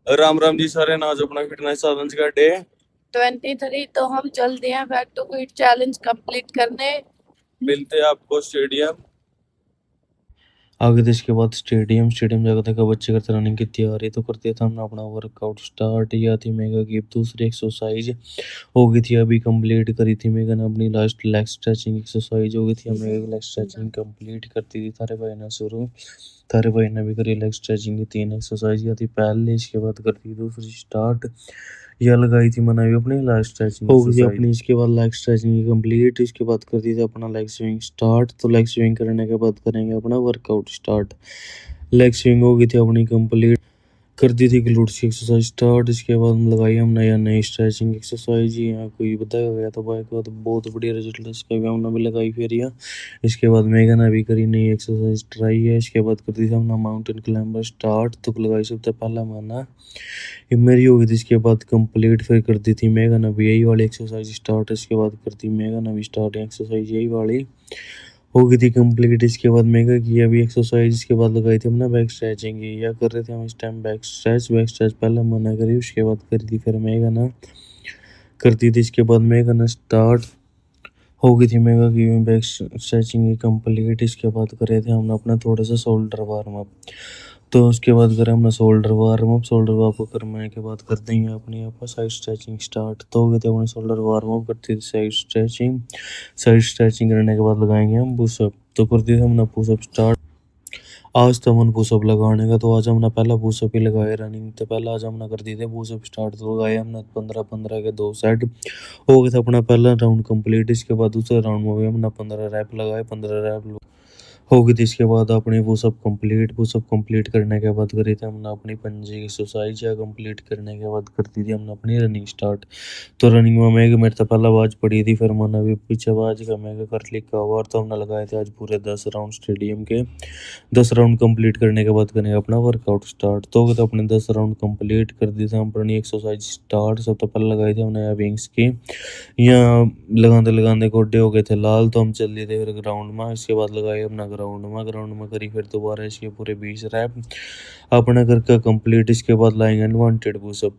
राम राम जी सारे। आज अपना फिटनेस चैलेंज का डे 23 तो हम चल दिए हैं back to quit challenge complete करने। मिलते हैं आपको स्टेडियम। आगे तो इसके बाद स्टेडियम जाकर देखा बच्चे करते रनिंग की तैयारी तो करते थे हमने अपना वर्कआउट स्टार्ट। या थी मेगा की दूसरी एक्सरसाइज हो गई थी, अभी कंप्लीट करी थी मेगा ने अपनी लास्ट लेग स्ट्रेचिंग एक्सरसाइज हो गई थी। हमने एक लेग स्ट्रेचिंग कंप्लीट करती थी थारे भाई ने शुरू, थारे भाई ने भी करी लेग स्ट्रेचिंग की 3 एक्सरसाइज या थी पहले। इसके बाद करती दूसरी स्टार्ट, यह लगाई थी मैंने भी अपनी लेग स्ट्रेचिंग हो गई अपनी। इसके बाद लेग स्ट्रेचिंग कंप्लीट, इसके बाद कर दी थी अपना लेग स्विंग स्टार्ट। तो लेग स्विंग करने के बाद करेंगे अपना वर्कआउट स्टार्ट। लेग स्विंग हो गई थी अपनी कंप्लीट, कर दी थी ग्लूट्स की एक्सरसाइज स्टार्ट। इसके बाद लगाई हम नई स्ट्रेचिंग एक्सरसाइज, यहाँ कोई बताया गया था बाइक का, तो बहुत बढ़िया रिजल्ट है इसका भी हमने भी लगाई फिर यहाँ। इसके बाद मेगा ने भी करी नई एक्सरसाइज ट्राई है। इसके बाद कर दी थी हमने माउंटेन क्लाइंबर स्टार्ट, तो लगाई सबसे पहला माना ये मेरी हो गई थी। इसके बाद कंप्लीट फिर कर दी थी मेगा ने भी यही वाली एक्सरसाइज स्टार्ट। इसके बाद कर दी मेगा ने भी स्टार्ट एक्सरसाइज यही वाली हो गई थी कंप्लीट। इसके बाद मेगा की अभी एक्सरसाइज, इसके बाद लगाई थी हमने बैक स्ट्रेचिंग की, या कर रहे थे हम इस टाइम बैक स्ट्रेच पहले मना करी, उसके बाद करी थी फिर मेगा ना करती थी। इसके बाद मेगा ना स्टार्ट हो गई थी मेगा की बैक स्ट्रेचिंग की कंप्लीट। इसके बाद करे थे हमने अपना थोड़ा सा शोल्डर वार्म अप, तो उसके बाद करें हमने shoulder warm up. Shoulder warm up करने के बाद कर देंगे अपनी आप साइड स्ट्रेचिंग स्टार्ट। तो हो गए थे अपने शोल्डर वार्म अप, करते थे साइड स्ट्रेचिंग। साइड स्ट्रेचिंग करने के बाद लगाएंगे हम पुशअप, तो कर दिए हमने पुशअप स्टार्ट। आज तो हमने पुशअप लगाने का, तो आज हमने पहला पुशअप ही लगाए रनिंग तो पहला आज हमने कर दिए थे पुशअप स्टार्ट। तो लगाए हमने 15-15 के 2 सेट, हो गया था अपना पहला राउंड कंप्लीट। इसके बाद दूसरे राउंड में भी हमने 15 रैप लगाए, 15 रैप हो गई थी। इसके बाद अपनी पुशअप कंप्लीट करने के बाद करी थी हमने अपनी पंजे की एक्सरसाइज, या कंप्लीट करने के बाद करती थी हमने अपनी रनिंग स्टार्ट। तो रनिंग में मेरे तो पहला आवाज पड़ी थी, फिर मैंने भी पीछे आवाज का मैं कर लिखा हुआ, तो हमने लगाए थे आज पूरे 10 राउंड स्टेडियम के। 10 राउंड कंप्लीट करने के बाद करेंगे अपना वर्कआउट स्टार्ट। तो हो गए अपने 10 राउंड कंप्लीट कर दी थी हम अपनी एक्सरसाइज स्टार्ट। सब तो पहले लगाई थी हमने विंग्स की, यहाँ लगाते लगाते गोड्डे हो गए थे लाल, तो हम चल दिए थे फिर ग्राउंड में। इसके बाद लगाए अपना ग्राउंड में करी फिर दोबारा इसके पूरे 20 रैप अपना करके कंप्लीट। इसके बाद लाएंगे अनवांटेड पुशअप,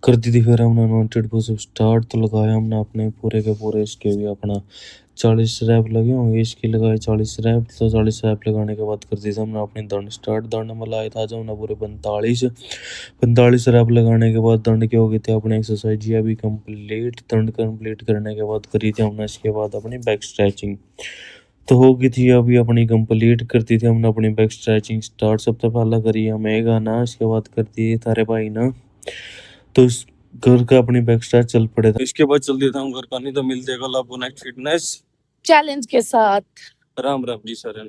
कर दी थी फिर हमने अनवांटेड पुशअप स्टार्ट। तो लगाया हमने अपने पूरे के पूरे इसके भी अपना 40 रैप लगे होंगे, इसके लगाए 40 रैप। तो 40 रैप लगाने के बाद कर दी थी हमने अपनी दंड स्टार्ट। दंड में लाए था जो हमने पूरे 45 रैप लगाने के बाद दंड के हो गए थे अपने एक्सरसाइज ये अभी कंप्लीट। दंड कंप्लीट करने के बाद करी थी हमने इसके बाद अपनी बैक स्ट्रेचिंग, तो हो गई थी अभी अपनी कंप्लीट। करती थी हमने अपनी बैक स्ट्रेचिंग स्टार्ट। सबसे पहला करी हमें गाना, इसके बाद करती है थारे भाई ना, तो इस घर का अपनी बैक स्ट्रेच चल पड़े था। इसके बाद चल देता हूँ घर का, नहीं तो मिलते कल आपको नेक्स्ट फिटनेस चैलेंज के साथ। राम राम जी सारे।